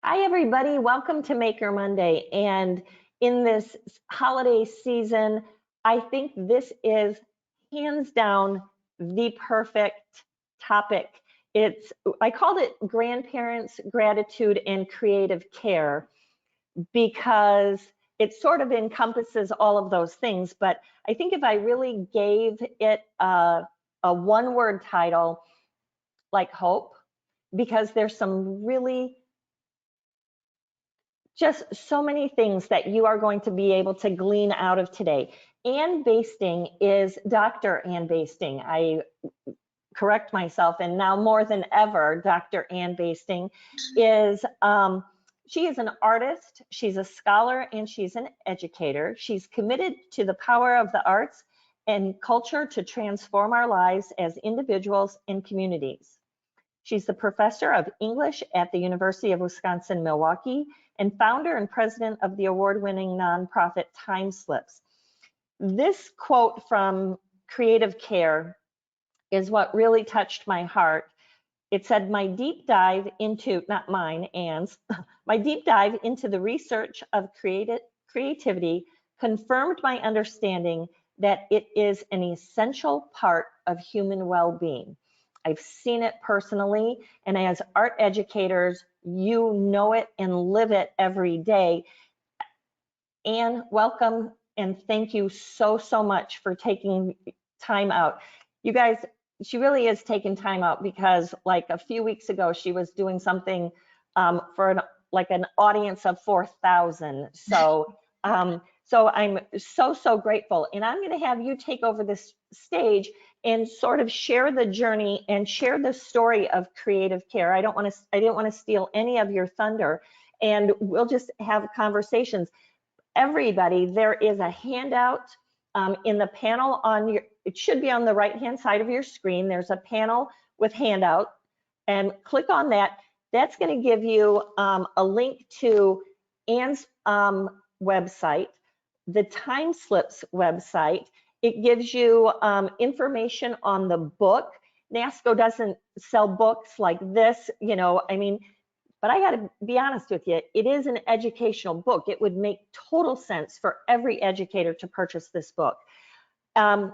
Hi, everybody. Welcome to Maker Monday. And in this holiday season, I think this is hands down the perfect topic. I called it Grandparents, Gratitude, and Creative Care because it sort of encompasses all of those things. But I think if I really gave it a one-word title, like hope, because there's some really just so many things that you are going to be able to glean out of today. Ann Basting is Dr. Ann Basting. I correct myself, and now more than ever, Dr. Ann Basting is, she is an artist, she's a scholar, and she's an educator. She's committed to the power of the arts and culture to transform our lives as individuals and communities. She's the professor of English at the University of Wisconsin-Milwaukee and founder and president of the award-winning nonprofit Time Slips. This quote from Creative Care is what really touched my heart. It said, my deep dive into, not mine, Ann's, my deep dive into the research of creativity confirmed my understanding that it is an essential part of human well-being. I've seen it personally, and as art educators, you know it and live it every day. Ann, welcome, and thank you so much for taking time out. You guys, she really is taking time out because like a few weeks ago, she was doing something for an audience of 4,000. So, so I'm so grateful, and I'm going to have you take over this stage and sort of share the journey and share the story of Creative Care. I didn't want to steal any of your thunder, and we'll just have conversations. Everybody, there is a handout in the panel on your, it should be on the right-hand side of your screen. There's a panel with handout, and click on that. That's going to give you a link to Ann's website, the Time Slips website. It gives you information on the book. Nasco doesn't sell books like this, you know, I mean, but I got to be honest with you, it is an educational book. It would make total sense for every educator to purchase this book. And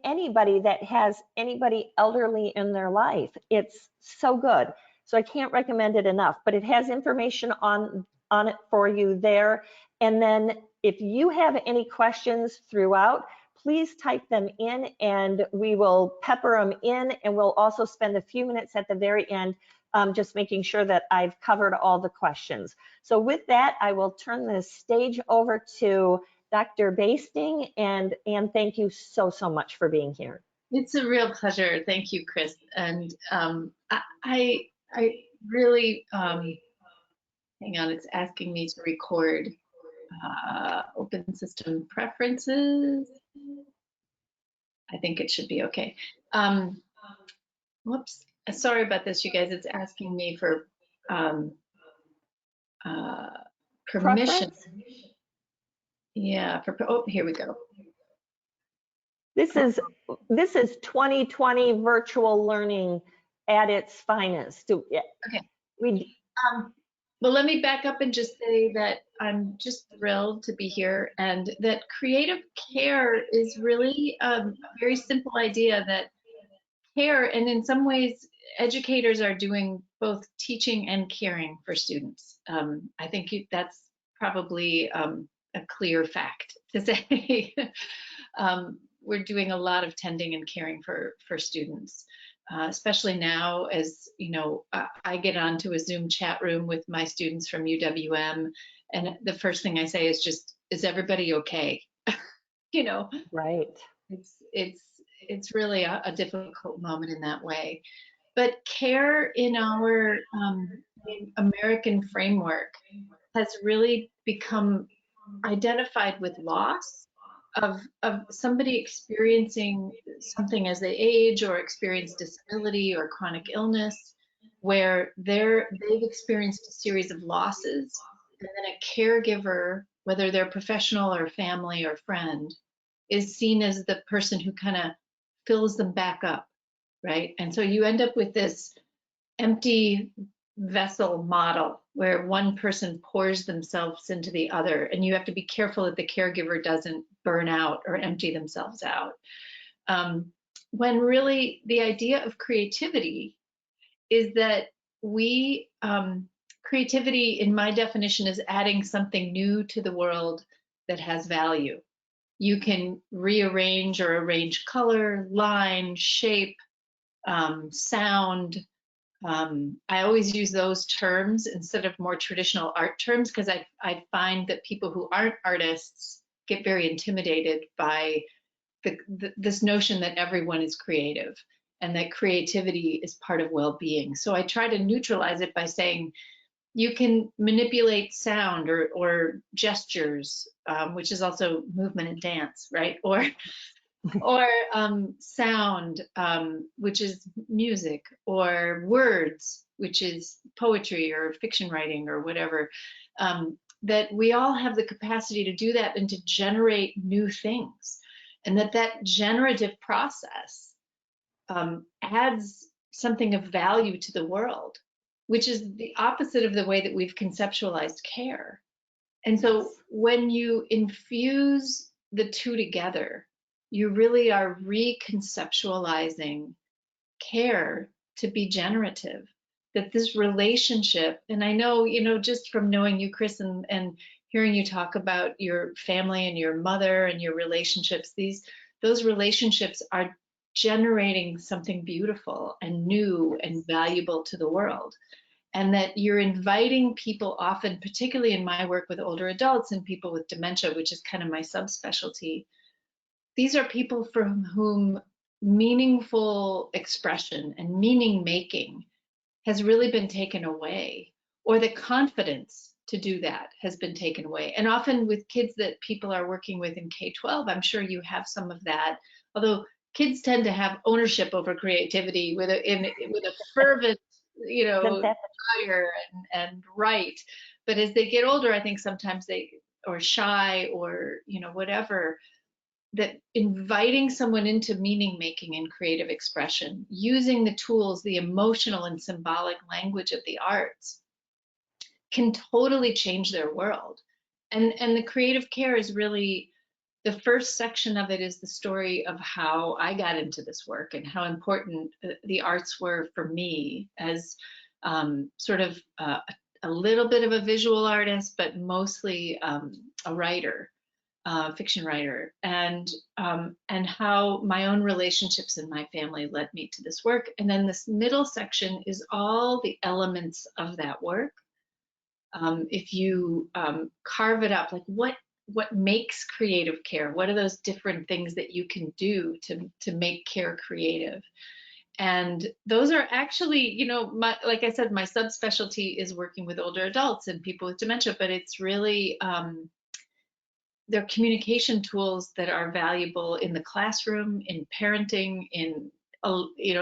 anybody that has anybody elderly in their life, it's so good. So I can't recommend it enough, but it has information on it for you there. And then if you have any questions throughout, please type them in and we will pepper them in, and we'll also spend a few minutes at the very end just making sure that I've covered all the questions. So with that, I will turn the stage over to Dr. Basting, and thank you so much for being here. It's a real pleasure. Thank you, Chris. And I really, hang on, it's asking me to record open system preferences. I think it should be okay. Whoops, sorry about this, you guys. It's asking me for permission. Preference? Yeah, oh, here we go. This is 2020 virtual learning at its finest. Okay. Well, let me back up and just say that I'm just thrilled to be here, and that Creative Care is really a very simple idea that care, and in some ways, educators are doing both teaching and caring for students. I think that's probably a clear fact to say. We're doing a lot of tending and caring for students. Especially now, as you know, I get onto a Zoom chat room with my students from UWM, and the first thing I say is just, "Is everybody okay?" You know, right? It's really a difficult moment in that way. But care in our American framework has really become identified with loss. Of somebody experiencing something as they age or experience disability or chronic illness, where they've experienced a series of losses, and then a caregiver, whether they're professional or family or friend, is seen as the person who kind of fills them back up, right? And so you end up with this empty vessel model where one person pours themselves into the other, and you have to be careful that the caregiver doesn't burn out or empty themselves out. When really the idea of creativity is that creativity in my definition is adding something new to the world that has value. You can rearrange or arrange color, line, shape, sound. I always use those terms instead of more traditional art terms, because I find that people who aren't artists get very intimidated by this notion that everyone is creative and that creativity is part of well-being. So I try to neutralize it by saying you can manipulate sound or gestures, which is also movement and dance, right? Or sound, which is music, or words, which is poetry or fiction writing or whatever. That we all have the capacity to do that and to generate new things. And that generative process adds something of value to the world, which is the opposite of the way that we've conceptualized care. And so when you infuse the two together, you really are reconceptualizing care to be generative. That this relationship, and I know, just from knowing you, Chris, and hearing you talk about your family and your mother and your relationships, those relationships are generating something beautiful and new and valuable to the world. And that you're inviting people often, particularly in my work with older adults and people with dementia, which is kind of my subspecialty, these are people for whom meaningful expression and meaning making has really been taken away, or the confidence to do that has been taken away. And often with kids that people are working with in K-12, I'm sure you have some of that, although kids tend to have ownership over creativity with a fervent, desire and right. But as they get older, I think sometimes or shy or, whatever, that inviting someone into meaning making and creative expression, using the tools, the emotional and symbolic language of the arts, can totally change their world. And the creative care is really, the first section of it is the story of how I got into this work and how important the arts were for me as sort of a little bit of a visual artist, but mostly a writer. Fiction writer, and how my own relationships in my family led me to this work. And then this middle section is all the elements of that work. If you carve it up, like what makes creative care? What are those different things that you can do to make care creative? And those are actually, like I said, my subspecialty is working with older adults and people with dementia, but it's really they're communication tools that are valuable in the classroom, in parenting, in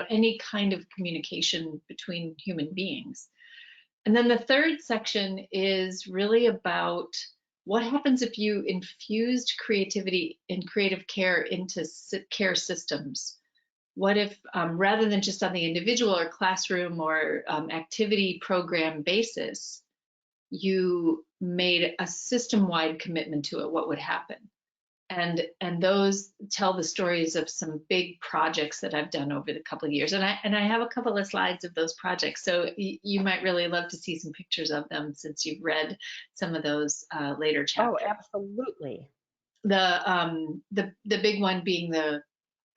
any kind of communication between human beings. And then the third section is really about what happens if you infused creativity and creative care into care systems. What if, rather than just on the individual or classroom or activity program basis, you made a system-wide commitment to it, what would happen? And those tell the stories of some big projects that I've done over the couple of years. And I have a couple of slides of those projects. So you might really love to see some pictures of them since you've read some of those later chapters. Oh, absolutely. The big one being the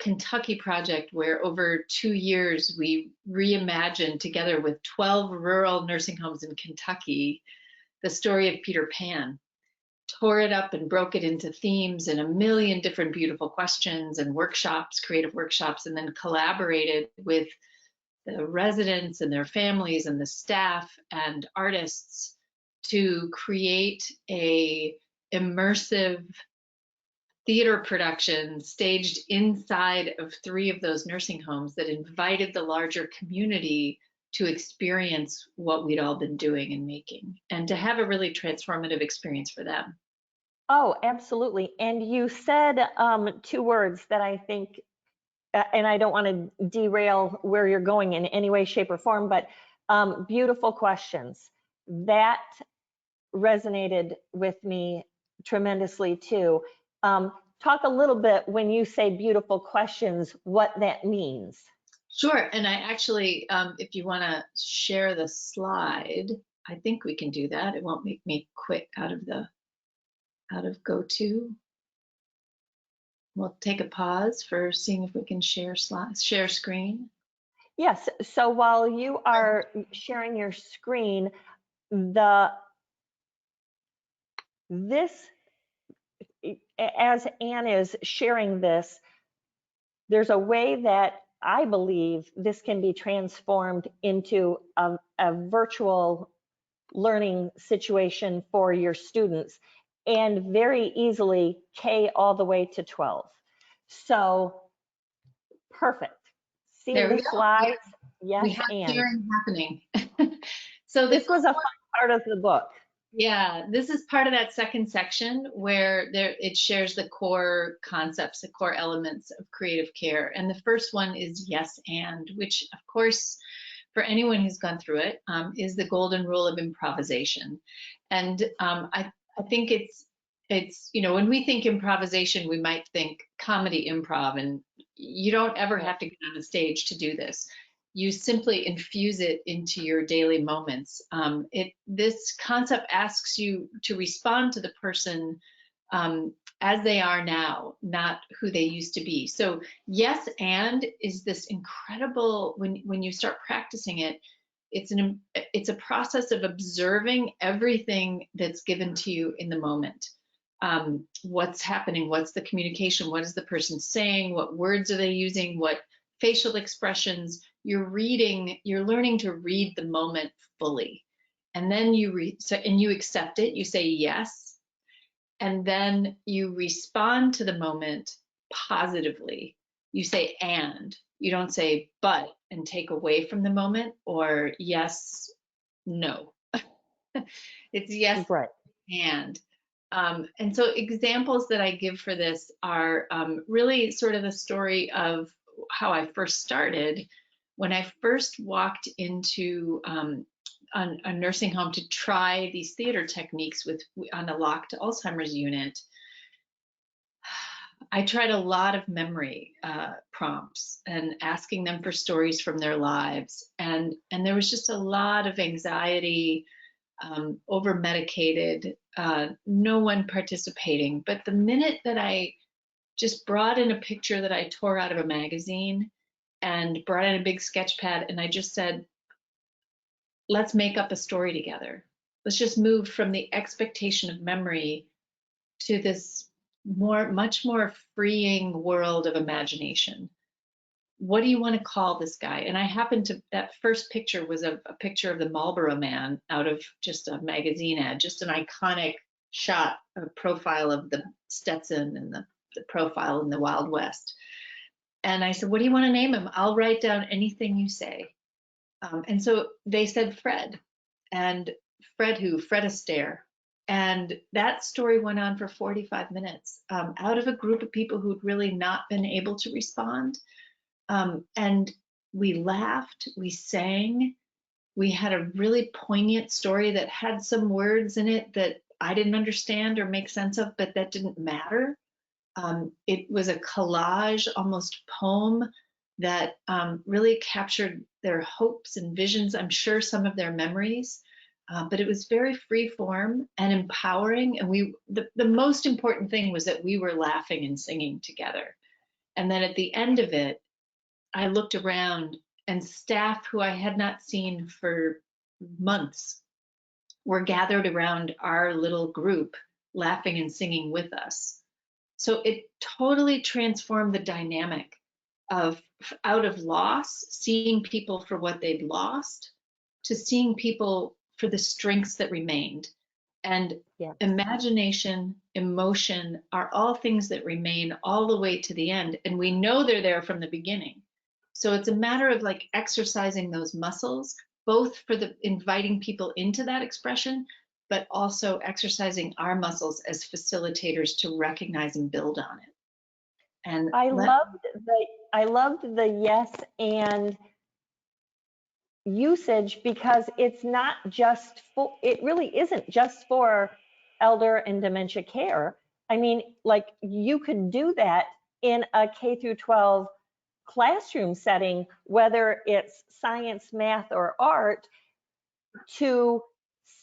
Kentucky project, where over 2 years we reimagined together with 12 rural nursing homes in Kentucky the story of Peter Pan, tore it up and broke it into themes and a million different beautiful questions and workshops, creative workshops, and then collaborated with the residents and their families and the staff and artists to create a immersive theater production staged inside of 3 of those nursing homes that invited the larger community to experience what we'd all been doing and making, and to have a really transformative experience for them. Oh, absolutely. And you said 2 words that I think, and I don't want to derail where you're going in any way, shape, or form, but Beautiful questions. That resonated with me tremendously too. Talk a little bit, when you say beautiful questions, what that means. Sure. And I actually, if you want to share the slide, I think we can do that. It won't make me quit out of GoTo. We'll take a pause for seeing if we can share screen. Yes. So while you are sharing your screen, as Anne is sharing this, there's a way that I believe this can be transformed into a virtual learning situation for your students, and very easily K all the way to 12. So perfect. See There we the go. slides? Yes, We have Anne. sharing happening. So This was a fun part of the book. Yeah, this is part of that second section where it shares the core concepts, the core elements of creative care. And the first one is yes and, which of course, for anyone who's gone through it, is the golden rule of improvisation. And I think it's, you know, when we think improvisation, we might think comedy improv, and you don't ever have to get on a stage to do this. You simply infuse it into your daily moments. This concept asks you to respond to the person as they are now, not who they used to be. So yes and is this incredible, when you start practicing it, it's a process of observing everything that's given to you in the moment. What's happening, what's the communication, what is the person saying, what words are they using, what facial expressions. You're learning to read the moment fully. And then you accept it, you say yes, and then you respond to the moment positively. You say and, you don't say but and take away from the moment, or yes, no. It's yes, Right. and. And so examples that I give for this are really sort of the story of how I first started. When I first walked into a nursing home to try these theater techniques on a locked Alzheimer's unit, I tried a lot of memory prompts and asking them for stories from their lives. And there was just a lot of anxiety, over medicated, no one participating. But the minute that I just brought in a picture that I tore out of a magazine and brought in a big sketch pad, and I just said, let's make up a story together. Let's just move from the expectation of memory to this much more freeing world of imagination. What do you want to call this guy? And I happened to, that first picture was a picture of the Marlboro Man out of just a magazine ad, just an iconic shot, a profile of the Stetson and the profile in the Wild West. And I said, what do you want to name him? I'll write down anything you say. And so they said Fred. And Fred who? Fred Astaire. And that story went on for 45 minutes out of a group of people who'd really not been able to respond. And we laughed, we sang, we had a really poignant story that had some words in it that I didn't understand or make sense of, but that didn't matter. It was a collage, almost poem, that really captured their hopes and visions, I'm sure some of their memories, but it was very free form and empowering. And the most important thing was that we were laughing and singing together. And then at the end of it, I looked around, and staff who I had not seen for months were gathered around our little group, laughing and singing with us. So it totally transformed the dynamic of, out of loss, seeing people for what they'd lost, to seeing people for the strengths that remained. And imagination, emotion are all things that remain all the way to the end. And we know they're there from the beginning. So it's a matter of like exercising those muscles, both for the inviting people into that expression, but also exercising our muscles as facilitators to recognize and build on it. And I loved the yes and usage, because it's not just for, it really isn't just for elder and dementia care. I mean, like, you could do that in a K through 12 classroom setting, whether it's science, math, or art, to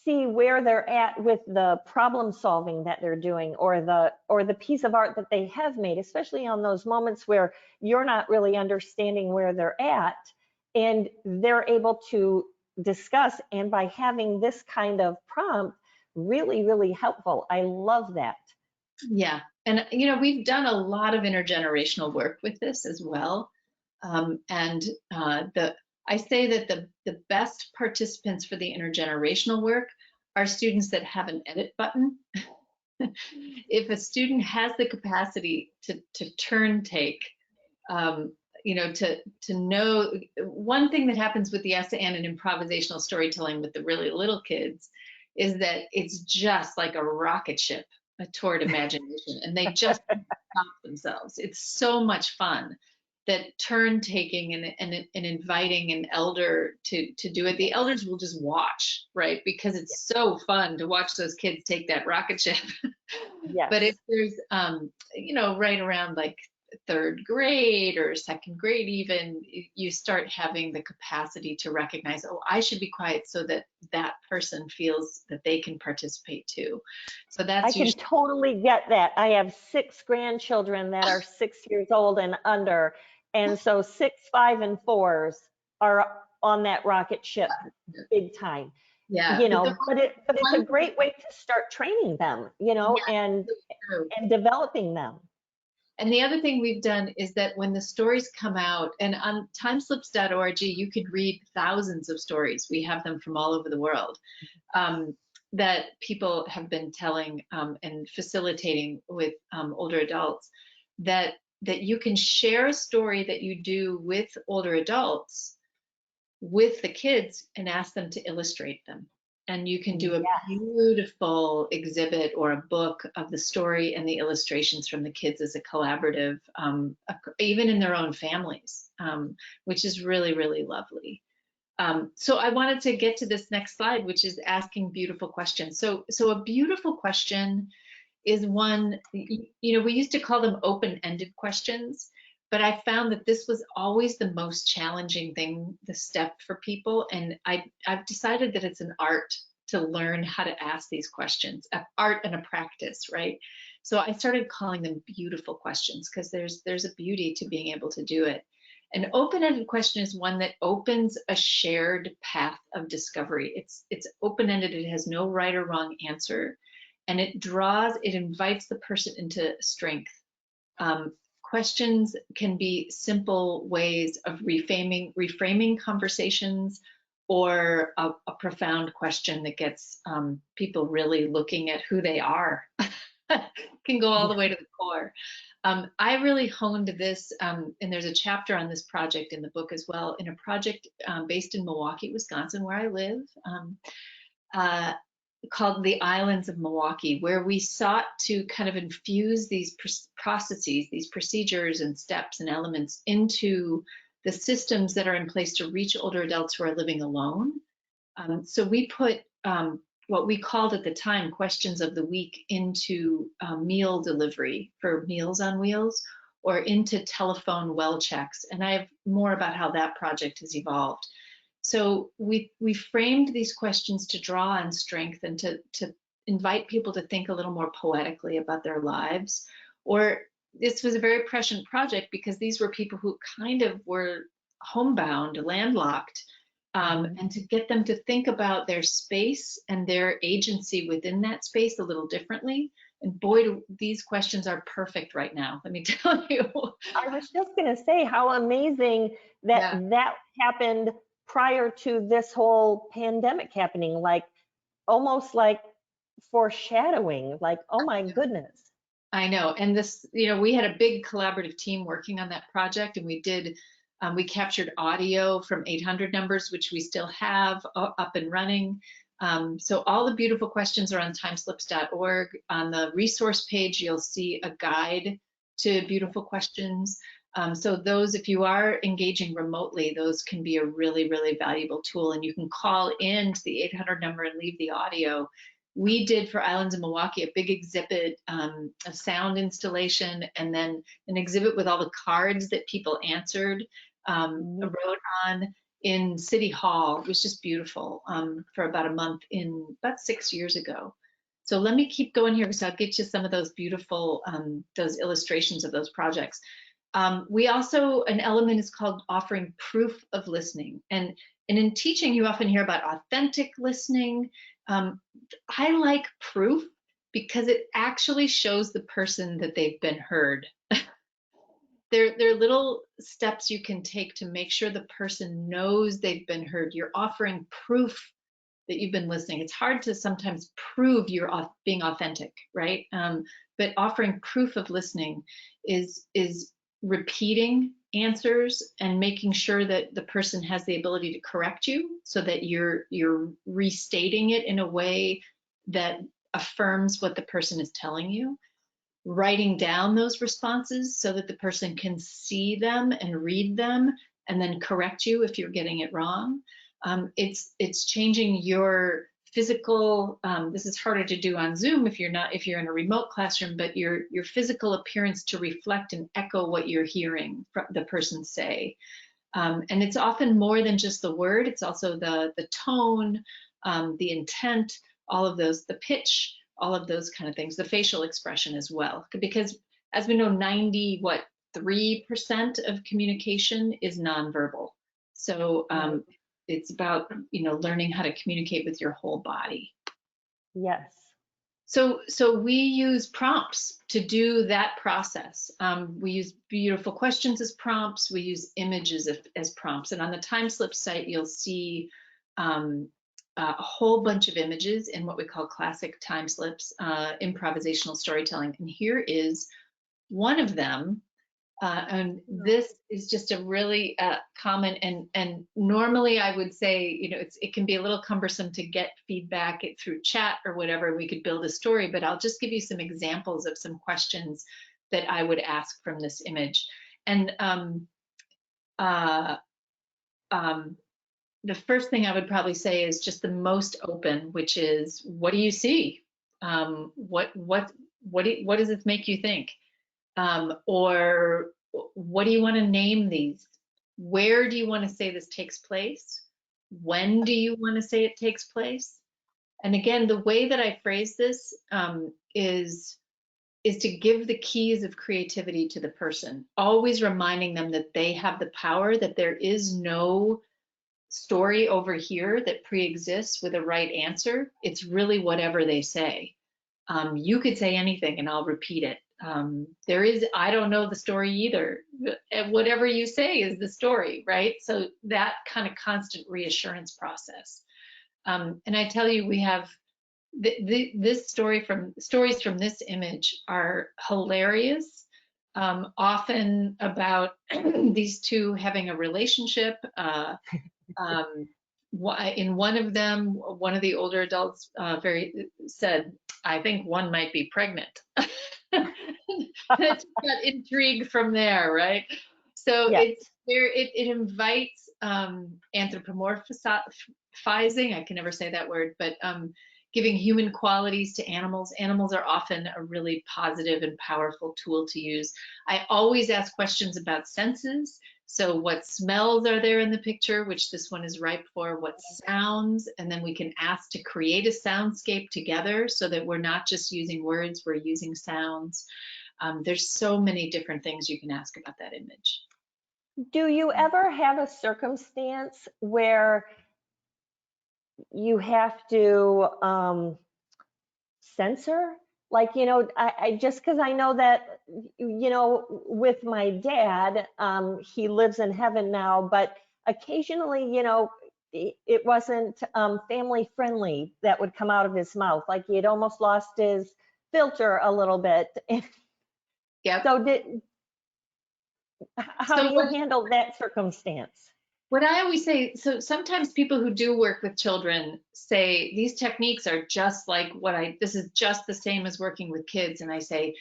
see where they're at with the problem solving that they're doing, or the piece of art that they have made, especially on those moments where you're not really understanding where they're at, and they're able to discuss. And by having this kind of prompt, really, really helpful. I love that. Yeah, and we've done a lot of intergenerational work with this as well. And I say that the best participants for the intergenerational work are students that have an edit button. If a student has the capacity to turn take, to know, one thing that happens with the essay and an improvisational storytelling with the really little kids is that it's just like a rocket ship toward imagination, and they just stop themselves. It's so much fun that turn taking and inviting an elder to do it. The elders will just watch, right? Because it's so fun to watch those kids take that rocket ship. Yes. But if there's, right around like third grade or second grade even, you start having the capacity to recognize, oh, I should be quiet so that that person feels that they can participate too. So that's I can totally get that. I have 6 grandchildren that are 6 years old and under. And so 6, 5, and 4s are on that rocket ship big time. Yeah. But it's a great way to start training them, and developing them. And the other thing we've done is that when the stories come out, and on timeslips.org, you could read thousands of stories. We have them from all over the world that people have been telling and facilitating with older adults, that you can share a story that you do with older adults with the kids and ask them to illustrate them. And you can do a beautiful exhibit or a book of the story and the illustrations from the kids as a collaborative, even in their own families, which is really, really lovely. So I wanted to get to this next slide, which is asking beautiful questions. So a beautiful question is one, we used to call them open-ended questions, but I found that this was always the most challenging thing, the step for people. And I've decided that it's an art to learn how to ask these questions, an art and a practice, right? So I started calling them beautiful questions, because there's a beauty to being able to do it. An open-ended question is one that opens a shared path of discovery. It's open-ended, it has no right or wrong answer, and it invites the person into strength. Questions can be simple ways of reframing conversations, or a profound question that gets people really looking at who they are. Can go all the way to the core. I really honed this, and there's a chapter on this project in the book as well, in a project based in Milwaukee, Wisconsin, where I live, called the Islands of Milwaukee, where we sought to kind of infuse these processes, these procedures and steps and elements into the systems that are in place to reach older adults who are living alone. So we put what we called at the time questions of the week into meal delivery for Meals on Wheels, or into telephone well checks. And I have more about how that project has evolved. So we framed these questions to draw on strength and to invite people to think a little more poetically about their lives. Or this was a very prescient project because these were people who kind of were homebound, landlocked, and to get them to think about their space and their agency within that space a little differently. And boy, these questions are perfect right now, let me tell you. I was just going to say how amazing that that happened prior to this whole pandemic happening, like almost like foreshadowing, like, oh my goodness. I know. And this, we had a big collaborative team working on that project, and we captured audio from 800 numbers, which we still have up and running. So all the beautiful questions are on timeslips.org. On the resource page, you'll see a guide to beautiful questions. So those, if you are engaging remotely, those can be a really, really valuable tool. And you can call in to the 800 number and leave the audio. We did for Islands of Milwaukee a big exhibit, a sound installation, and then an exhibit with all the cards that people answered, wrote on in City Hall. It was just beautiful, for about a month about 6 years ago. So let me keep going here because I'll get you some of those beautiful, those illustrations of those projects. We also, an element is called offering proof of listening. And in teaching, you often hear about authentic listening. I like proof because it actually shows the person that they've been heard. There are little steps you can take to make sure the person knows they've been heard. You're offering proof that you've been listening. It's hard to sometimes prove you're being authentic, right? But offering proof of listening is repeating answers and making sure that the person has the ability to correct you, so that you're restating it in a way that affirms what the person is telling you. Writing down those responses so that the person can see them and read them and then correct you if you're getting it wrong. It's changing your physical, this is harder to do on Zoom if you're in a remote classroom, but your physical appearance to reflect and echo what you're hearing the person say. And it's often more than just the word, it's also the tone, the intent, all of those, the pitch, all of those kind of things, the facial expression as well. Because as we know, 3% of communication is nonverbal. So it's about, learning how to communicate with your whole body. Yes. So we use prompts to do that process. We use beautiful questions as prompts. We use images as prompts. And on the TimeSlip site, you'll see a whole bunch of images in what we call classic TimeSlips, improvisational storytelling. And here is one of them. And this is just a really common, and normally I would say, it can be a little cumbersome to get feedback through chat or whatever. We could build a story, but I'll just give you some examples of some questions that I would ask from this image. And the first thing I would probably say is just the most open, which is, what do you see? What does this make you think? Or what do you want to name these? Where do you want to say this takes place? When do you want to say it takes place? And again, the way that I phrase this is to give the keys of creativity to the person, always reminding them that they have the power, that there is no story over here that pre-exists with a right answer. It's really whatever they say. You could say anything and I'll repeat it. I don't know the story either. Whatever you say is the story, right? So that kind of constant reassurance process. And I tell you, we have this stories from this image are hilarious. Often about these two having a relationship. In one of them, one of the older adults said, "I think one might be pregnant." That's got intrigue from there, right? So yes. It invites anthropomorphizing. I can never say that word, but giving human qualities to animals. Animals are often a really positive and powerful tool to use. I always ask questions about senses. So what smells are there in the picture, which this one is ripe for, what sounds, and then we can ask to create a soundscape together so that we're not just using words, we're using sounds. There's so many different things you can ask about that image. Do you ever have a circumstance where you have to censor? Like, I just because I know that, with my dad, he lives in heaven now, but occasionally, it wasn't family friendly that would come out of his mouth. Like he had almost lost his filter a little bit. Yeah. So how do you handle that circumstance? What I always say, so sometimes people who do work with children say these techniques are just like this is just the same as working with kids. And I say,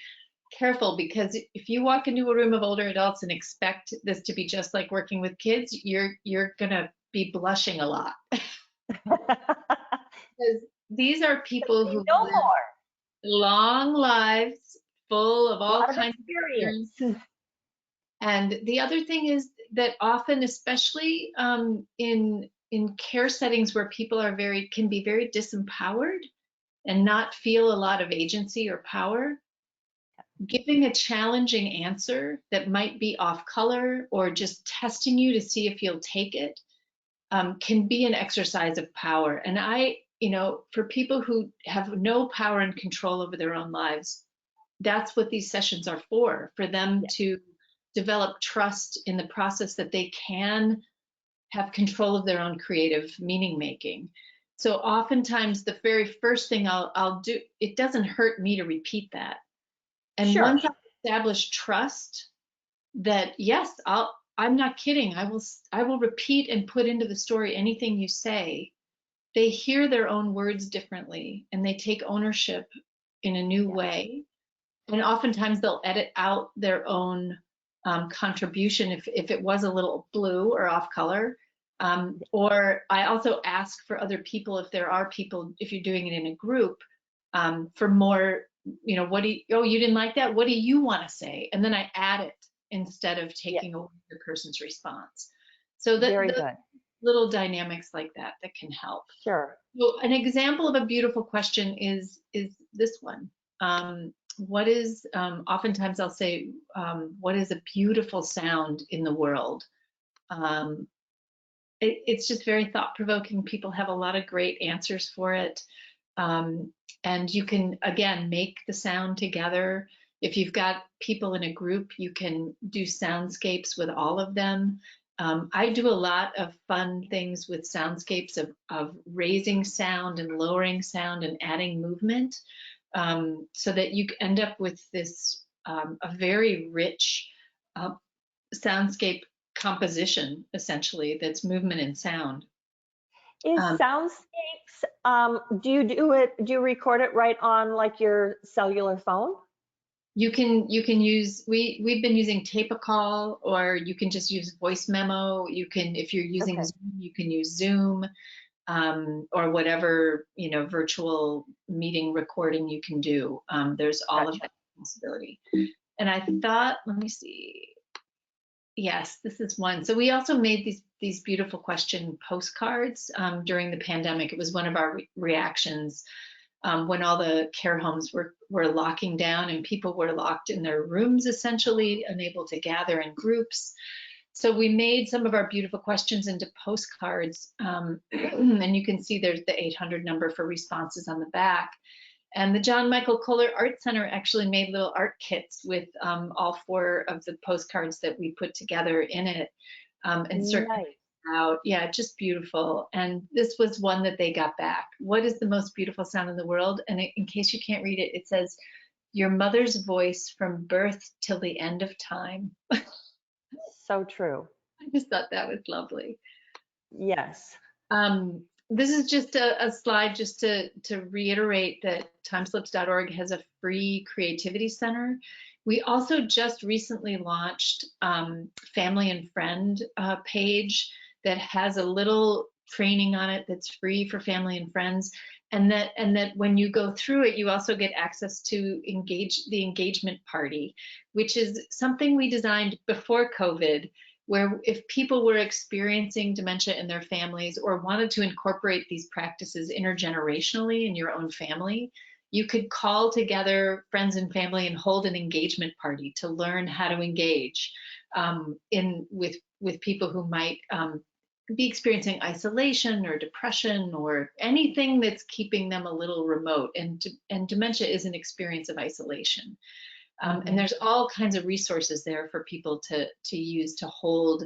careful, because if you walk into a room of older adults and expect this to be just like working with kids, you're gonna be blushing a lot. Because these are people who No live more. long lives full of A all lot of kinds of experience. experience. And the other thing is that often, especially in care settings where people are can be very disempowered and not feel a lot of agency or power, giving a challenging answer that might be off color or just testing you to see if you'll take it can be an exercise of power. And for people who have no power and control over their own lives, that's what these sessions are for them to develop trust in the process that they can have control of their own creative meaning making. So oftentimes the very first thing I'll do, it doesn't hurt me to repeat that. And Sure. once I've established trust that, yes, I'm not kidding, I will repeat and put into the story anything you say, they hear their own words differently and they take ownership in a new way. And oftentimes they'll edit out their own contribution if it was a little blue or off color. Or I also ask for other people, if there are people, if you're doing it in a group, for more, you didn't like that? What do you want to say? And then I add it instead of taking away the person's response. So Very good. Little dynamics like that can help. Sure. So an example of a beautiful question is this one. What is, oftentimes I'll say, what is a beautiful sound in the world? It's just very thought-provoking. People have a lot of great answers for it. And you can, again, make the sound together. If you've got people in a group, you can do soundscapes with all of them. I do a lot of fun things with soundscapes of raising sound and lowering sound and adding movement, so that you end up with this a very rich soundscape composition, essentially, that's movement and sound. Is soundscapes, do you record it right on like your cellular phone? You can use, we've been using tape-a-call, or you can just use voice memo. You can, if you're using Zoom, you can use Zoom, or whatever, virtual meeting recording you can do. There's all of that possibility. And I thought, let me see. Yes, this is one. So we also made these beautiful question postcards during the pandemic. It was one of our reactions when all the care homes were locking down and people were locked in their rooms, essentially unable to gather in groups. So we made some of our beautiful questions into postcards, and you can see there's the 800 number for responses on the back. And the John Michael Kohler Art Center actually made little art kits with all 4 of the postcards that we put together in it, and circulated out. Yeah, just beautiful. And this was one that they got back. What is the most beautiful sound in the world? And in case you can't read it, it says, "Your mother's voice from birth till the end of time." So true. I just thought that was lovely. Yes. This is just a slide just to reiterate that timeslips.org has a free creativity center. We also just recently launched family and friend page that has a little training on it that's free for family and friends. And that when you go through it, you also get access to the engagement party, which is something we designed before COVID, where if people were experiencing dementia in their families or wanted to incorporate these practices intergenerationally in your own family, you could call together friends and family and hold an engagement party to learn how to engage with people who might be experiencing isolation or depression or anything that's keeping them a little remote. And dementia is an experience of isolation. And there's all kinds of resources there for people to use to hold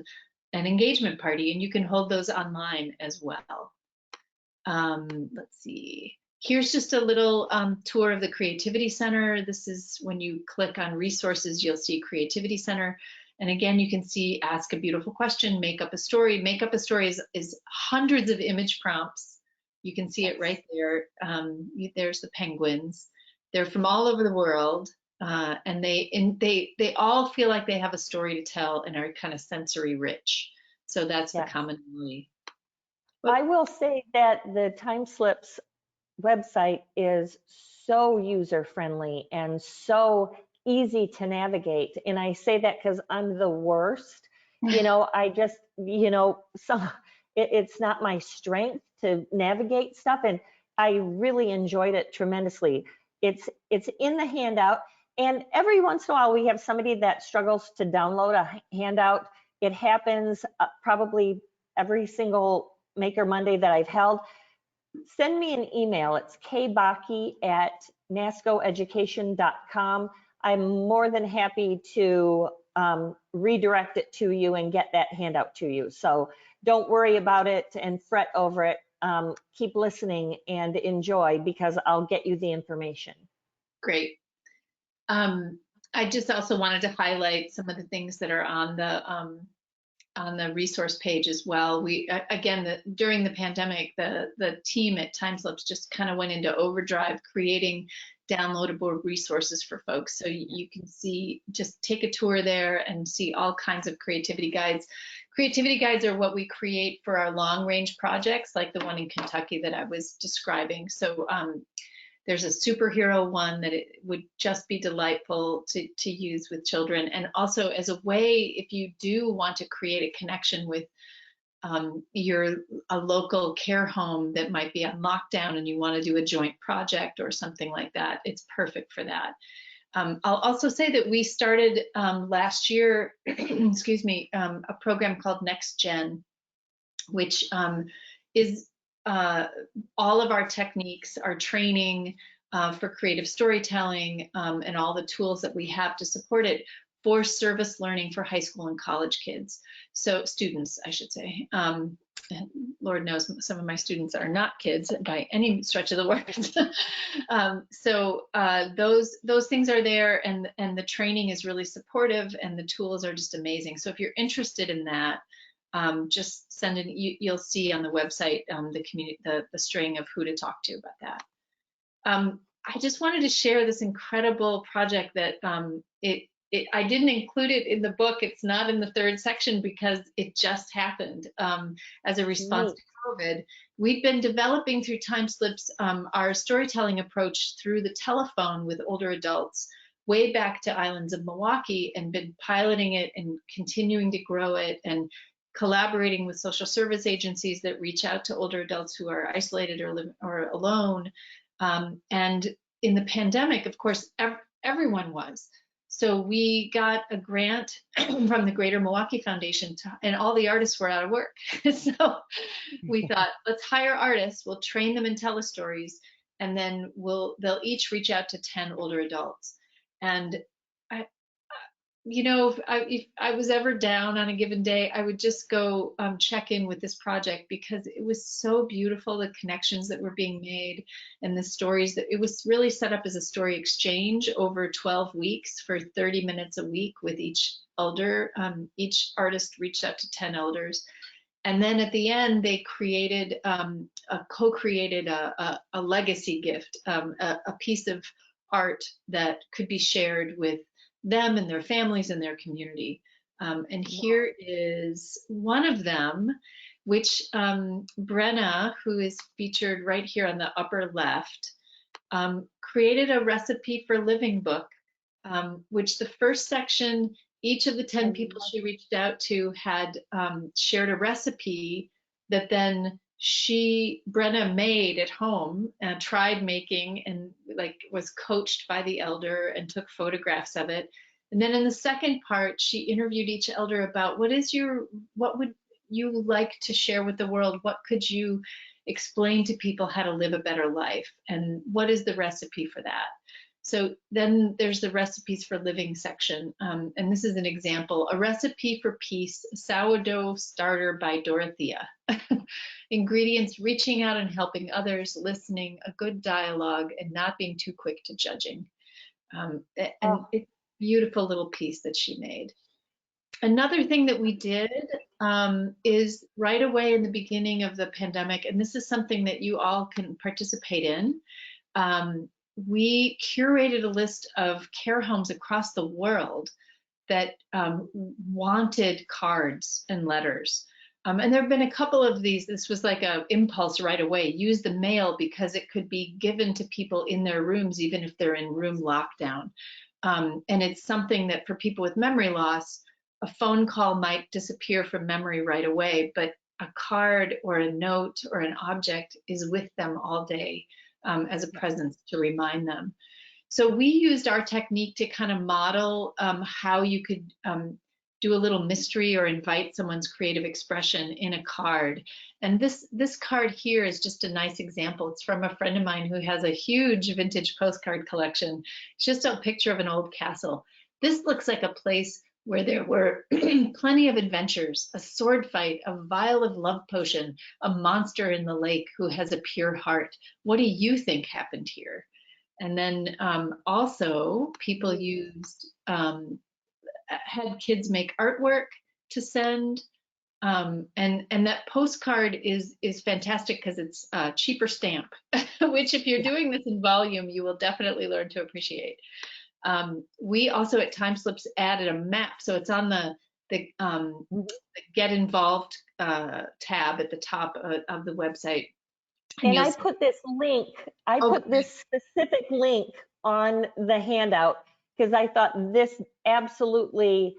an engagement party, and you can hold those online as well. Let's see. Here's just a little tour of the Creativity Center. This is when you click on resources, you'll see Creativity Center. And again, you can see Ask a Beautiful Question, Make Up a Story. Make Up a Story is hundreds of image prompts. You can see it right there. There's the penguins. They're from all over the world. And they all feel like they have a story to tell and are kind of sensory rich. So that's the Yes. commonality. I will say that the Time Slips website is so user friendly and so easy to navigate. And I say that because I'm the worst. I just, it's not my strength to navigate stuff. And I really enjoyed it tremendously. It's in the handout. And every once in a while, we have somebody that struggles to download a handout. It happens probably every single Maker Monday that I've held. Send me an email. It's kbaki@nascoeducation.com. I'm more than happy to redirect it to you and get that handout to you. So don't worry about it and fret over it. Keep listening and enjoy, because I'll get you the information. Great. I just also wanted to highlight some of the things that are on the resource page as well. We during the pandemic, the team at Time Slips just kind of went into overdrive, creating downloadable resources for folks. So you can see, just take a tour there and see all kinds of creativity guides. Creativity guides are what we create for our long range projects, like the one in Kentucky that I was describing. So there's a superhero one that it would just be delightful to use with children. And also as a way, if you do want to create a connection with a local care home that might be on lockdown and you want to do a joint project or something like that, it's perfect for that. I'll also say that we started last year, excuse me, a program called Next Gen, which is all of our techniques, our training for creative storytelling, and all the tools that we have to support it for service learning for high school and college kids. So students, I should say. And Lord knows some of my students are not kids by any stretch of the word. So those things are there, and the training is really supportive, and the tools are just amazing. So if you're interested in that, just send in. You'll see on the website the string of who to talk to about that. I just wanted to share this incredible project that I didn't include it in the book. It's not in the third section because it just happened as a response to COVID. We've been developing through Time Slips our storytelling approach through the telephone with older adults way back to Islands of Milwaukee, and been piloting it and continuing to grow it, and collaborating with social service agencies that reach out to older adults who are isolated or alone. And in the pandemic, of course, everyone was. So we got a grant from the Greater Milwaukee Foundation, and all the artists were out of work. So we thought, let's hire artists, we'll train them in telestories, and then they'll each reach out to 10 older adults. And if I was ever down on a given day, I would just go check in with this project, because it was so beautiful, the connections that were being made and the stories that it was really set up as a story exchange over 12 weeks for 30 minutes a week with each elder. Each artist reached out to 10 elders. And then at the end, they created co-created a legacy gift, a piece of art that could be shared with them and their families and their community. And here is one of them, which Brenna, who is featured right here on the upper left, created a recipe for living book, which the first section, each of the 10 people she reached out to had shared a recipe that then Brenna made at home, tried making, and was coached by the elder and took photographs of it. And then in the second part, she interviewed each elder about what would you like to share with the world? What could you explain to people how to live a better life? And what is the recipe for that? So then there's the recipes for living section. And this is an example, a recipe for peace, sourdough starter by Dorothea. Ingredients: reaching out and helping others, listening, a good dialogue, and not being too quick to judging. And it's a beautiful little piece that she made. Another thing that we did is right away in the beginning of the pandemic, and this is something that you all can participate in, we curated a list of care homes across the world that wanted cards and letters. And there have been a couple of these. This was like an impulse right away. Use the mail because it could be given to people in their rooms, even if they're in room lockdown. And it's something that for people with memory loss, a phone call might disappear from memory right away, but a card or a note or an object is with them all day as a presence to remind them. So we used our technique to kind of model how you could do a little mystery or invite someone's creative expression in a card. And this card here is just a nice example. It's from a friend of mine who has a huge vintage postcard collection. It's just a picture of an old castle. This looks like a place where there were plenty of adventures, a sword fight, a vial of love potion, a monster in the lake who has a pure heart. What do you think happened here? And then also people used, had kids make artwork to send. And that postcard is fantastic because it's a cheaper stamp, which if you're doing this in volume, you will definitely learn to appreciate. We also at Time Slips added a map. So it's on the Get Involved tab at the top of the website. And I put this link, put this specific link on the handout because I thought this absolutely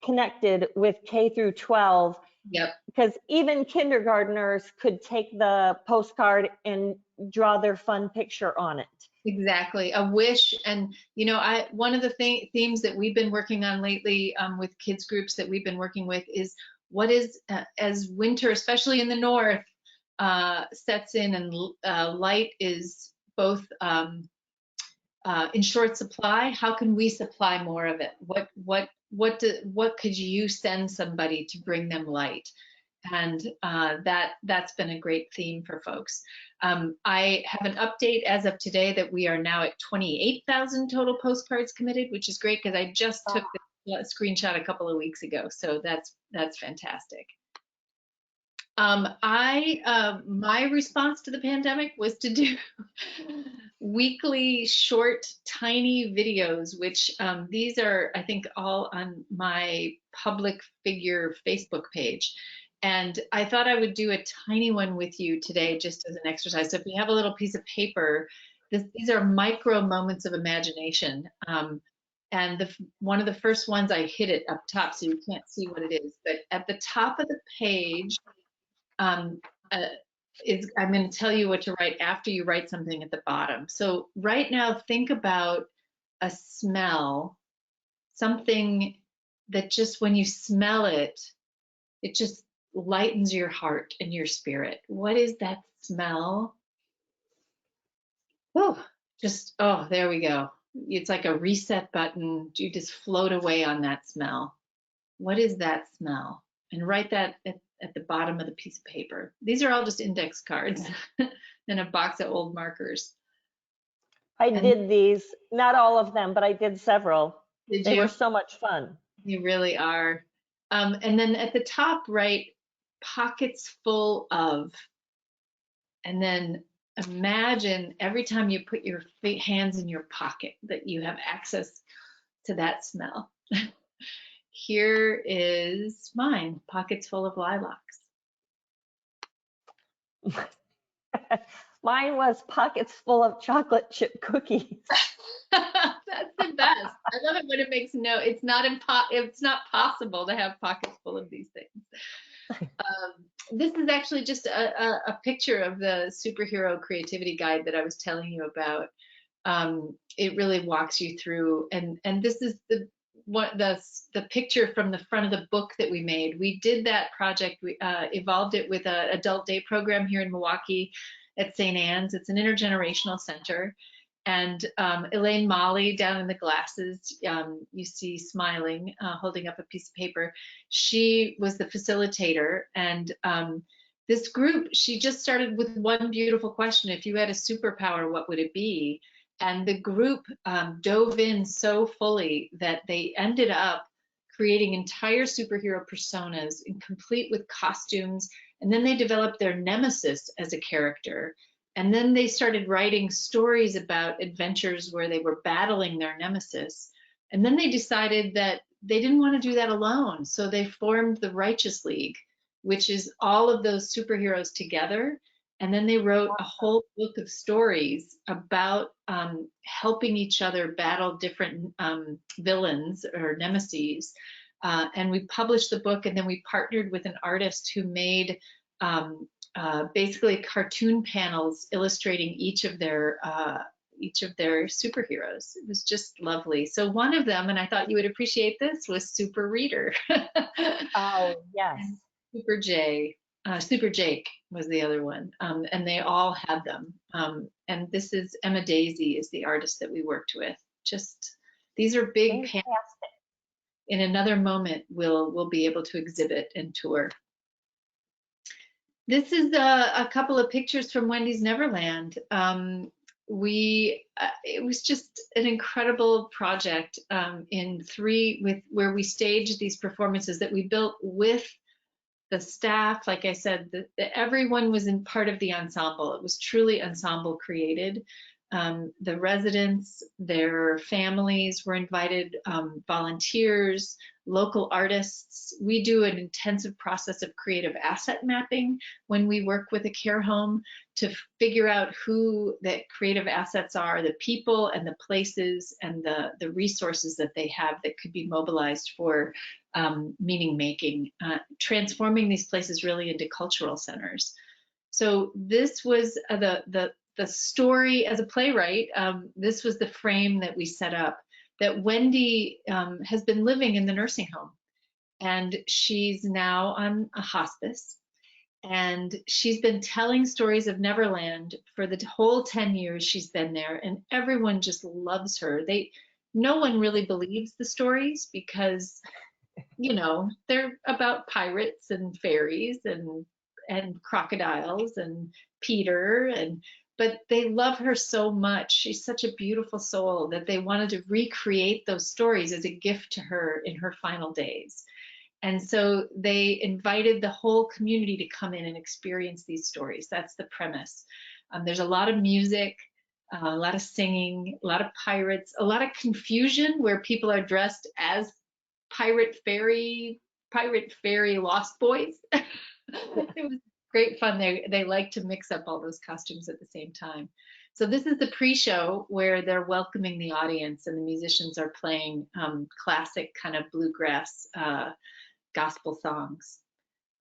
connected with K through 12. Yep. Because even kindergartners could take the postcard and draw their fun picture on it. Exactly, a wish. And you know, one of the themes that we've been working on lately with kids groups that we've been working with is what is as winter, especially in the north, sets in and light is both in short supply. How can we supply more of it? What could you send somebody to bring them light? And that's been a great theme for folks. I have an update as of today that we are now at 28,000 total postcards committed, which is great because I just took the screenshot a couple of weeks ago. So that's fantastic. My response to the pandemic was to do weekly short tiny videos, which these are I think all on my public figure Facebook page. And I thought I would do a tiny one with you today just as an exercise. So if you have a little piece of paper, these are micro moments of imagination. And one of the first ones I hit it up top so you can't see what it is. But at the top of the page, I'm going to tell you what to write after you write something at the bottom. So right now, think about a smell, something that just when you smell it, it just lightens your heart and your spirit. What is that smell? Oh, there we go. It's like a reset button. You just float away on that smell. What is that smell? And write that at the bottom of the piece of paper. These are all just index cards and a box of old markers. I did these, not all of them, but I did several. They were so much fun. You really are. And then at the top, write pockets full of, and then imagine every time you put your hands in your pocket that you have access to that smell. Here is mine, pockets full of lilacs. Mine was pockets full of chocolate chip cookies. That's the best. I love it when it makes it's not possible to have pockets full of these things. This is actually just a picture of the superhero creativity guide that I was telling you about. It really walks you through, and this is the picture from the front of the book that we made. We did that project. We evolved it with an adult day program here in Milwaukee at St. Anne's. It's an intergenerational center. And Elaine Molly down in the glasses, you see smiling, holding up a piece of paper. She was the facilitator. And this group, she just started with one beautiful question. If you had a superpower, what would it be? And the group dove in so fully that they ended up creating entire superhero personas, complete with costumes. And then they developed their nemesis as a character. And then they started writing stories about adventures where they were battling their nemesis. And then they decided that they didn't want to do that alone. So they formed the Righteous League, which is all of those superheroes together. And then they wrote a whole book of stories about helping each other battle different villains or nemesis. And we published the book, and then we partnered with an artist who made basically cartoon panels illustrating each of their superheroes. It was just lovely. So one of them, and I thought you would appreciate this, was Super Reader. Oh, yes. Super Jake was the other one, and they all had them. And this is Emma Daisy is the artist that we worked with. Just these are big panels. In another moment, we'll be able to exhibit and tour. This is a couple of pictures from Wendy's Neverland. It was just an incredible project where we staged these performances that we built with the staff. Like I said, everyone was in part of the ensemble. It was truly ensemble created. The residents, their families were invited, volunteers, local artists. We do an intensive process of creative asset mapping when we work with a care home to figure out who the creative assets are, the people and the places and the resources that they have that could be mobilized for meaning making, transforming these places really into cultural centers. So this was the story as a playwright. This was the frame that we set up, that Wendy has been living in the nursing home, and she's now on a hospice, and she's been telling stories of Neverland for the whole 10 years she's been there, and everyone just loves her. No one really believes the stories because, you know, they're about pirates and fairies and crocodiles and Peter, but they love her so much. She's such a beautiful soul that they wanted to recreate those stories as a gift to her in her final days. And so they invited the whole community to come in and experience these stories. That's the premise. There's a lot of music, a lot of singing, a lot of pirates, a lot of confusion where people are dressed as pirate fairy lost boys. It was great fun. They like to mix up all those costumes at the same time. So this is the pre-show where they're welcoming the audience and the musicians are playing classic kind of bluegrass gospel songs.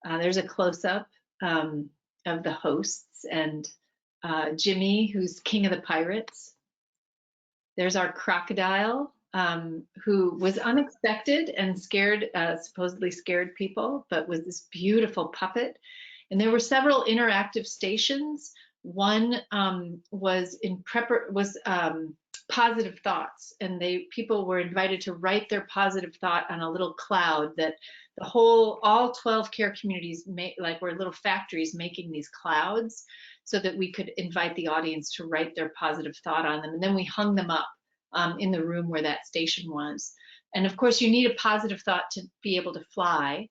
There's a close-up of the hosts and Jimmy, who's king of the pirates. There's our crocodile, who was unexpected and scared, supposedly scared people, but was this beautiful puppet. And there were several interactive stations. One was positive thoughts, and people were invited to write their positive thought on a little cloud that all 12 care communities were little factories making these clouds so that we could invite the audience to write their positive thought on them. And then we hung them up in the room where that station was. And of course, you need a positive thought to be able to fly.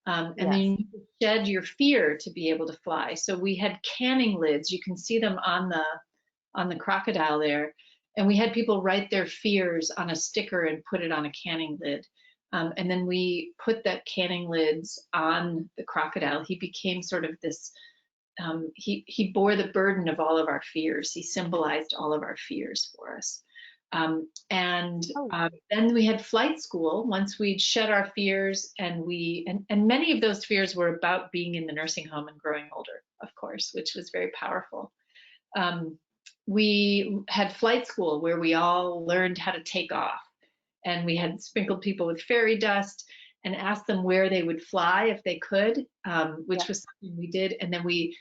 And then you need to shed your fear to be able to fly. So we had canning lids. You can see them on the crocodile there. And we had people write their fears on a sticker and put it on a canning lid. And then we put that canning lids on the crocodile. He became sort of this, he bore the burden of all of our fears. He symbolized all of our fears for us. Then we had flight school once we'd shed our fears, and many of those fears were about being in the nursing home and growing older, of course, which was very powerful. We had flight school where we all learned how to take off, and we had sprinkled people with fairy dust and asked them where they would fly if they could, which was something we did. And then we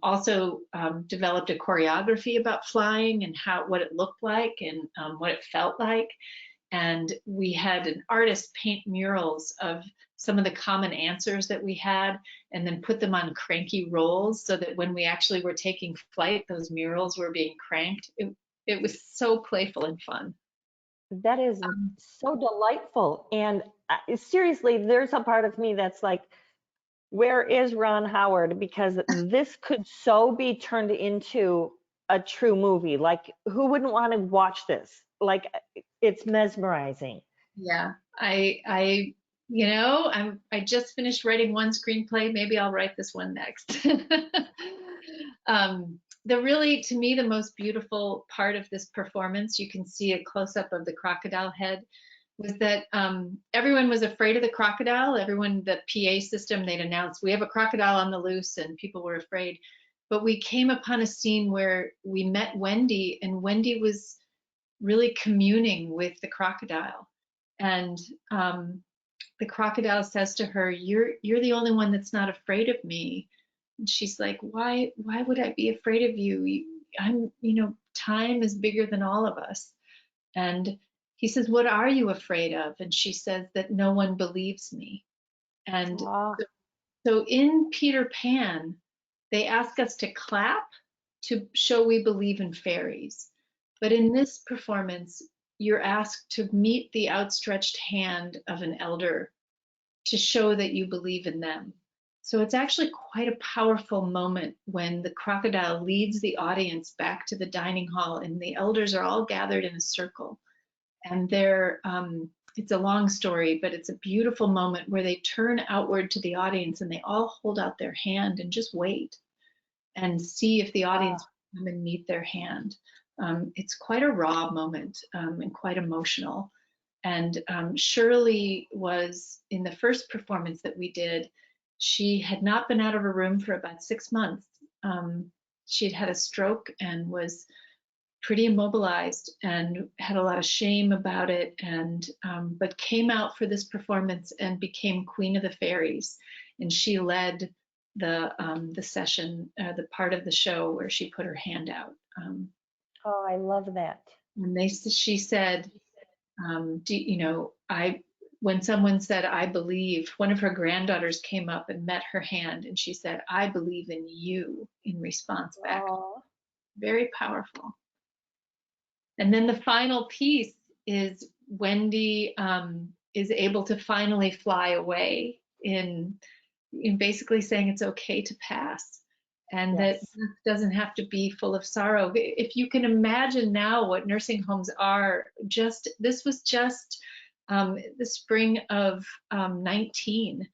also developed a choreography about flying and what it looked like and what it felt like. And we had an artist paint murals of some of the common answers that we had and then put them on cranky rolls so that when we actually were taking flight, those murals were being cranked. It was so playful and fun. That is so delightful. And seriously, there's a part of me that's like, Where is Ron Howard? Because this could so be turned into a true movie. Like, who wouldn't want to watch this? Like, it's mesmerizing. Yeah, I just finished writing one screenplay. Maybe I'll write this one next. To me, the most beautiful part of this performance, you can see a close up of the crocodile head, was that everyone was afraid of the crocodile. Everyone, the PA system, they'd announced, we have a crocodile on the loose, and people were afraid. But we came upon a scene where we met Wendy, and Wendy was really communing with the crocodile. And the crocodile says to her, you're the only one that's not afraid of me. And she's like, why would I be afraid of you? Time is bigger than all of us. And he says, what are you afraid of? And she says that no one believes me. And so in Peter Pan, they ask us to clap to show we believe in fairies. But in this performance, you're asked to meet the outstretched hand of an elder to show that you believe in them. So it's actually quite a powerful moment when the crocodile leads the audience back to the dining hall, and the elders are all gathered in a circle. And it's a long story, but it's a beautiful moment where they turn outward to the audience and they all hold out their hand and just wait and see if the audience will come and meet their hand. It's quite a raw moment and quite emotional. And Shirley was in the first performance that we did. She had not been out of her room for about 6 months. She had had a stroke and was pretty immobilized and had a lot of shame about it, and but came out for this performance and became Queen of the Fairies. And she led the session, the part of the show where she put her hand out. Oh, I love that. And she said, when someone said, I believe, one of her granddaughters came up and met her hand, and she said, I believe in you, in response back. Oh. Very powerful. And then the final piece is Wendy is able to finally fly away in basically saying it's okay to pass, and Yes. that doesn't have to be full of sorrow. If you can imagine now what nursing homes are, this was just the spring of 19,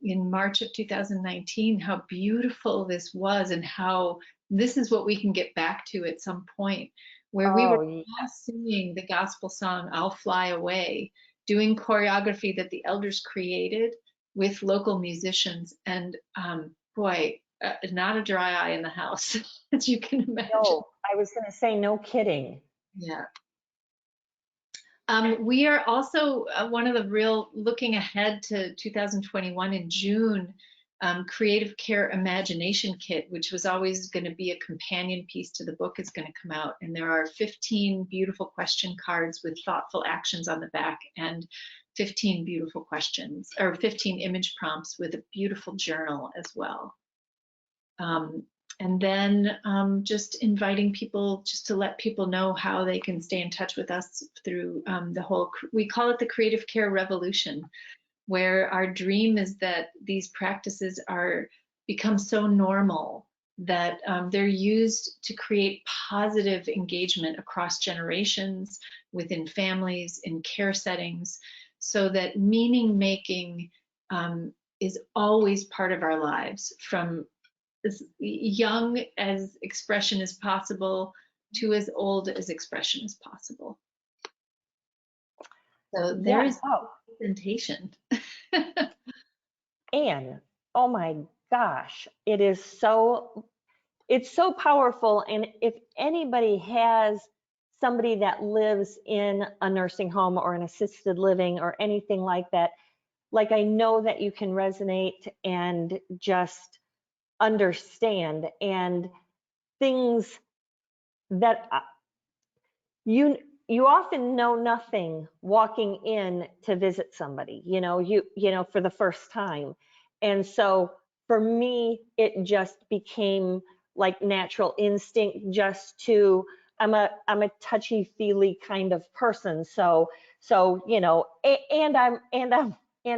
in March of 2019, how beautiful this was, and how this is what we can get back to at some point, where we were all singing the gospel song, I'll Fly Away, doing choreography that the elders created with local musicians. And not a dry eye in the house, as you can imagine. No, I was going to say, no kidding. Yeah. We are also one of the looking ahead to 2021 in June, Creative Care Imagination Kit, which was always going to be a companion piece to the book, is going to come out. And there are 15 beautiful question cards with thoughtful actions on the back, and 15 beautiful questions, or 15 image prompts with a beautiful journal as well. And then just inviting people, just to let people know how they can stay in touch with us through we call it the Creative Care Revolution, where our dream is that these practices become so normal that they're used to create positive engagement across generations, within families, in care settings, so that meaning making is always part of our lives, from as young as expression is possible to as old as expression is possible. So there is representation. And oh my gosh, it's so powerful. And if anybody has somebody that lives in a nursing home or an assisted living or anything like that, like, I know that you can resonate and just understand, and things that you often know nothing walking in to visit somebody, for the first time. And so for me, it just became like natural instinct, just to, I'm a touchy-feely kind of person. So, and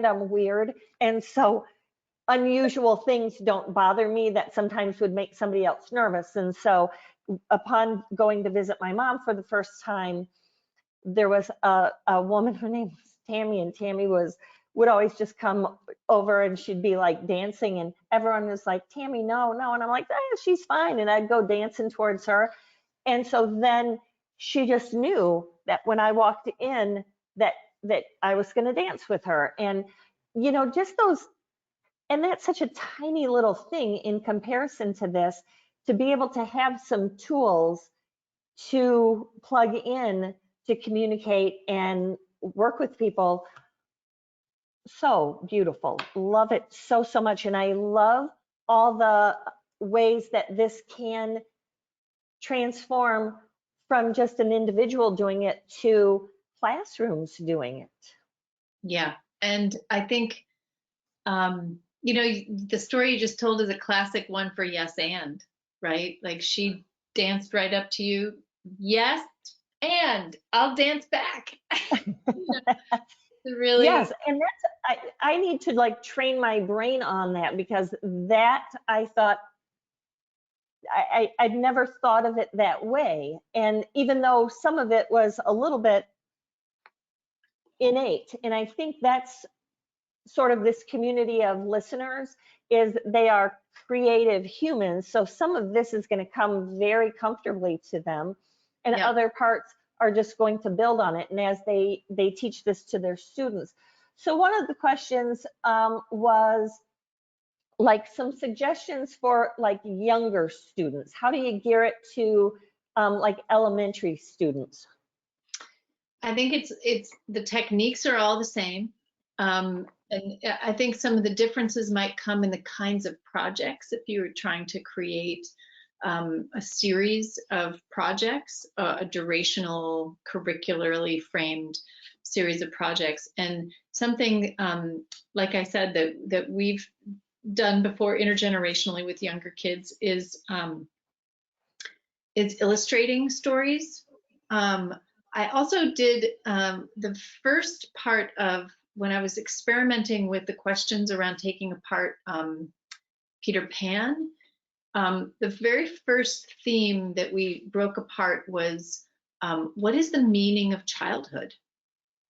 I'm weird. And so unusual things don't bother me that sometimes would make somebody else nervous. And so upon going to visit my mom for the first time, there was a woman, her name was Tammy, and Tammy would always just come over and she'd be like dancing, and everyone was like, Tammy, no, no. And I'm like, she's fine. And I'd go dancing towards her. And so then she just knew that when I walked in that I was going to dance with her. And, you know, just those, and that's such a tiny little thing in comparison to this, to be able to have some tools to plug in to communicate and work with people. So beautiful. Love it so, so much. And I love all the ways that this can transform from just an individual doing it to classrooms doing it. Yeah. And I think, you know, the story you just told is a classic one for yes and, right? Like she danced right up to you. Yes, and I'll dance back. Really? Yes, and that's, I need to like train my brain on that, because that I thought, I'd never thought of it that way. And even though some of it was a little bit innate, and I think that's sort of this community of listeners, is they are creative humans. So some of this is going to come very comfortably to them, and other parts are just going to build on it. And as they teach this to their students. So one of the questions was like some suggestions for like younger students. How do you gear it to like elementary students? I think it's the techniques are all the same. And I think some of the differences might come in the kinds of projects. If you were trying to create a series of projects, a durational, curricularly framed series of projects, and something like I said that we've done before intergenerationally with younger kids is illustrating stories. I also did the first part of when I was experimenting with the questions around taking apart Peter Pan. The very first theme that we broke apart was what is the meaning of childhood?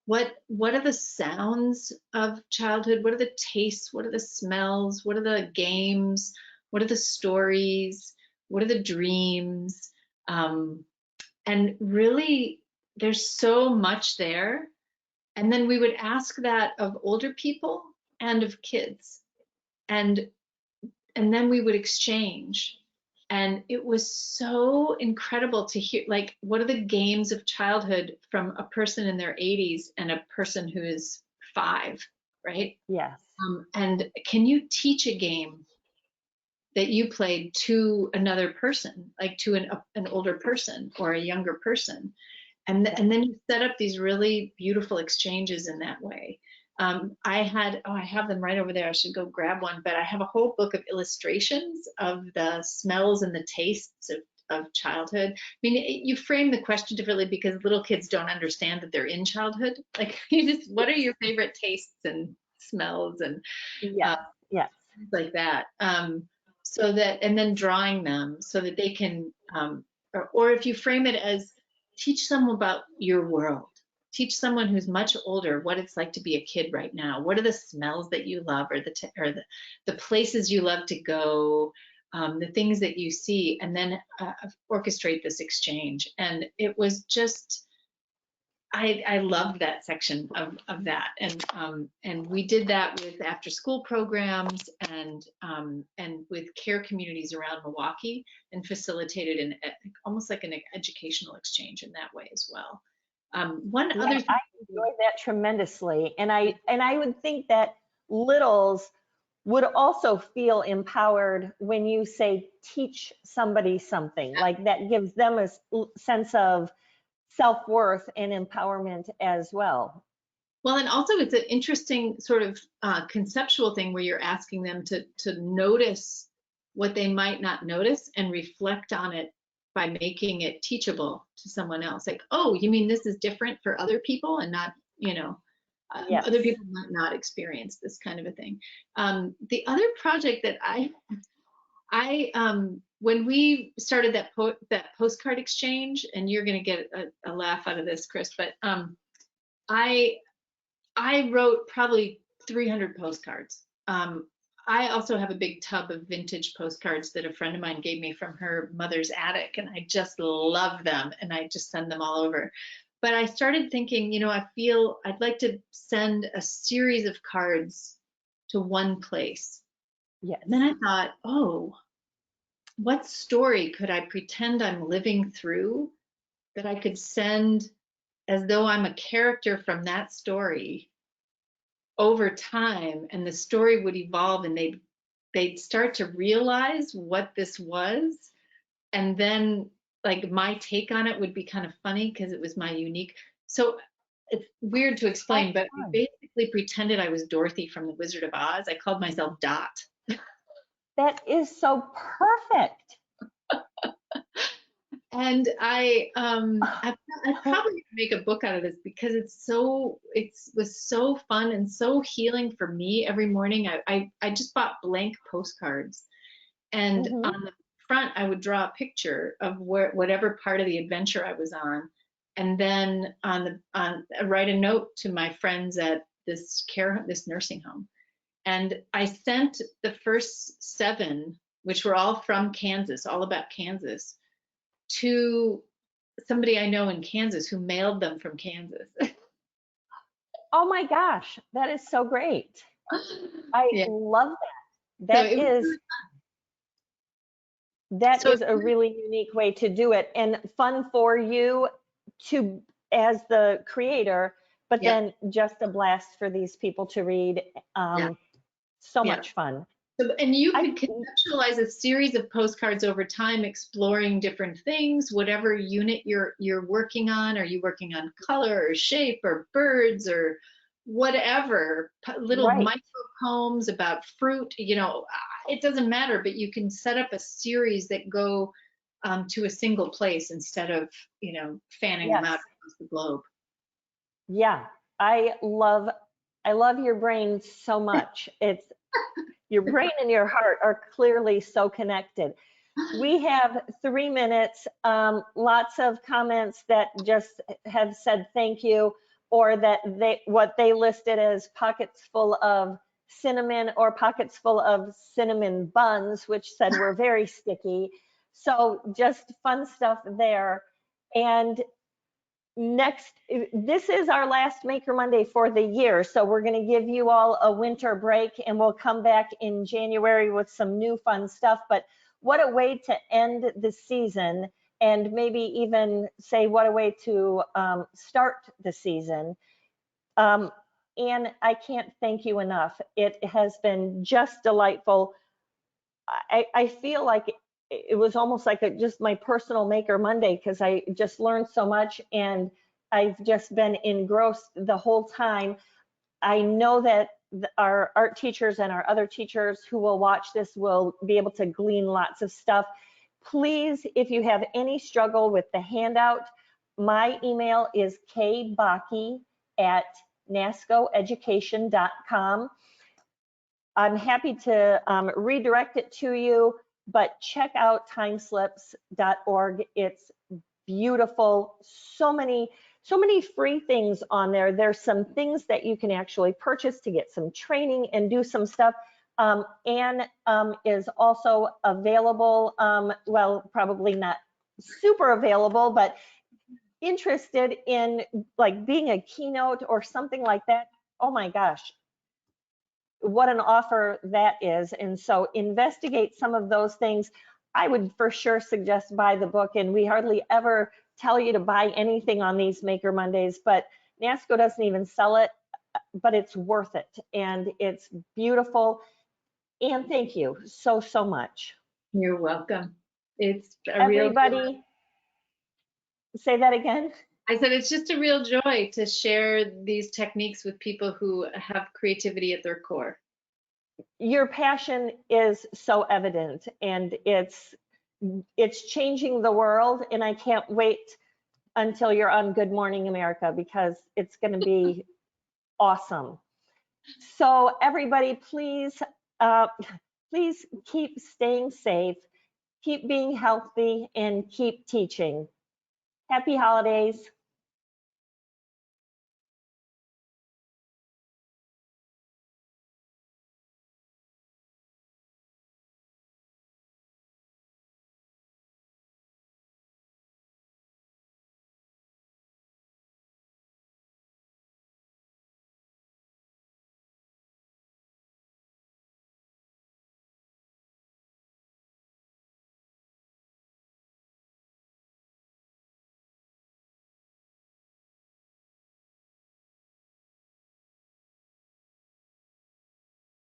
What are the sounds of childhood? What are the tastes? What are the smells? What are the games? What are the stories? What are the dreams? And really, there's so much there. And then we would ask that of older people and of kids. And then we would exchange. And it was so incredible to hear, like, what are the games of childhood from a person in their 80s and a person who is 5, right? Yes. And can you teach a game that you played to another person, like to an older person or a younger person? And then you set up these really beautiful exchanges in that way. I have them right over there. I should go grab one, but I have a whole book of illustrations of the smells and the tastes of childhood. I mean, you frame the question differently because little kids don't understand that they're in childhood. Like, what are your favorite tastes and smells and things like that. So that, and then drawing them so that they can, or if you frame it as teach someone about your world. Teach someone who's much older what it's like to be a kid right now. What are the smells that you love, or the places you love to go, the things that you see, and then orchestrate this exchange. And it was just, I loved that section of that. And we did that with after school programs and with care communities around Milwaukee, and facilitated almost like an educational exchange in that way as well. Other thing, I enjoyed that tremendously, and I would think that littles would also feel empowered when you say teach somebody something, like that gives them a sense of self-worth and empowerment as well. Well, and also it's an interesting sort of conceptual thing where you're asking them to notice what they might not notice and reflect on it by making it teachable to someone else. Like, oh, you mean this is different for other people and not, Yes. Other people might not experience this kind of a thing. The other project that when we started that postcard exchange, and you're going to get a laugh out of this, Chris, but I wrote probably 300 postcards. I also have a big tub of vintage postcards that a friend of mine gave me from her mother's attic, and I just love them, and I just send them all over. But I started thinking, I feel I'd like to send a series of cards to one place. Yes. And then I thought, oh, what story could I pretend I'm living through that I could send as though I'm a character from that story over time, and the story would evolve, and they'd start to realize what this was, and then like my take on it would be kind of funny because it was my unique. So it's weird to explain, but I basically pretended I was Dorothy from The Wizard of Oz. I called myself Dot. That is so perfect. And I probably gonna make a book out of this because it was so fun and so healing for me every morning. I just bought blank postcards, and on the front I would draw a picture of whatever part of the adventure I was on, and then write a note to my friends at this nursing home. And I sent the first 7, which were all from Kansas, all about Kansas, to somebody I know in Kansas who mailed them from Kansas. Oh my gosh, that is so great. I love that. That is a really unique way to do it, and fun for you as the creator, but then just a blast for these people to read. So much fun. And you could conceptualize a series of postcards over time, exploring different things, whatever unit you're working on. Are you working on color or shape or birds or whatever, little micro poems about fruit? It doesn't matter, but you can set up a series that go to a single place instead of, fanning them out across the globe. Yeah, I love your brain so much. It's your brain and your heart are clearly so connected. We have 3 minutes, lots of comments that just have said thank you, or that what they listed as pockets full of cinnamon or pockets full of cinnamon buns, which said we're very sticky. So just fun stuff there. And next, this is our last Maker Monday for the year, so we're going to give you all a winter break, and we'll come back in January with some new fun stuff. But what a way to end the season, and maybe even say what a way to start the season. And I can't thank you enough. It has been just delightful. I feel like it was almost like just my personal Maker Monday, because I just learned so much, and I've just been engrossed the whole time. I know that our art teachers and our other teachers who will watch this will be able to glean lots of stuff. Please, if you have any struggle with the handout, my email is kbaki@nascoeducation.com. I'm happy to redirect it to you, but check out timeslips.org. It's beautiful. So many free things on there. There's some things that you can actually purchase to get some training and do some stuff. Anne is also available, well, probably not super available, but interested in like being a keynote or something like that. Oh my gosh, what an offer that is. And so investigate some of those things. I would for sure suggest buy the book, and we hardly ever tell you to buy anything on these Maker Mondays, but NASCO doesn't even sell it, but it's worth it, and it's beautiful. And thank you so much. You're welcome. It's a Everybody, real joy. Say that again. I said it's just a real joy to share these techniques with people who have creativity at their core. Your passion is so evident, and it's changing the world, and I can't wait until you're on Good Morning America, because it's going to be awesome. So everybody, please, please keep staying safe, keep being healthy, and keep teaching. Happy holidays.